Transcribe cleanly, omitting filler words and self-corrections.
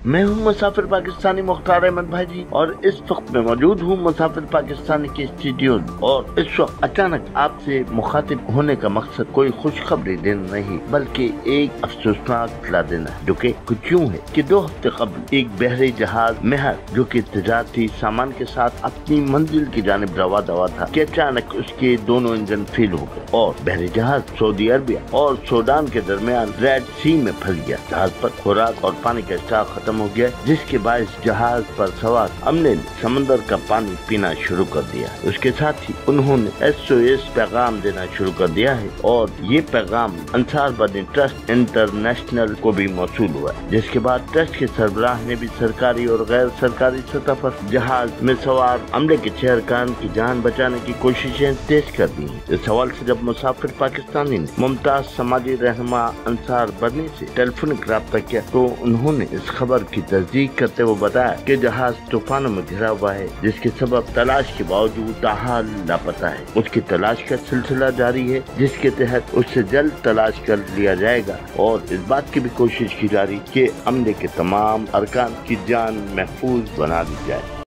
मैं हूँ मुसाफिर पाकिस्तानी मुख्तार अहमद भाई और इस वक्त मैं मौजूद हूँ मुसाफिर पाकिस्तानी के स्टूडियो में। और इस वक्त अचानक आपसे मुखातिब होने का मकसद कोई खुशखबरी देना नहीं बल्कि एक अफसोसनाक इत्तला देना है, जो कि कुछ यूँ है कि 2 हफ्ते कबल एक बहरी जहाज मेहर जो कि तजारती सामान के साथ अपनी मंजिल की जानिब रवा दवा था कि अचानक उसके दोनों इंजन फेल हो गए और बहरी जहाज सऊदी अरबिया और सूडान के दरमियान रेड सी में फंस गया। जहाज पर खुराक और पानी का स्टॉक खत्म हो गया, जिसके बायस जहाज पर सवार अमले ने समंदर का पानी पीना शुरू कर दिया। उसके साथ ही उन्होंने SOS पैगाम देना शुरू कर दिया है और ये पैगाम अंसार बदनी ट्रस्ट इंटरनेशनल को भी मौसूल हुआ, जिसके बाद ट्रस्ट के सरबराह ने भी सरकारी और गैर सरकारी सतह पर जहाज में सवार अमले के 6 अरकान की जान बचाने की कोशिशें तेज कर दी हैं। इस सवाल से जब मुसाफिर पाकिस्तानी ने मुमताज समाजी रहनुमा अंसार बदनी से टेलीफोनिक रब्ता किया तो उन्होंने इस खबर की तस्दीक करते हुए बताया कि जहाज तूफानों में घिरा हुआ है, जिसके सबब तलाश के बावजूद ताहाल लापता है। उसकी तलाश का सिलसिला जारी है, जिसके तहत उससे जल्द तलाश कर लिया जाएगा और इस बात की भी कोशिश की जा रही कि अमले के तमाम अरकान की जान महफूज बना दी जाए।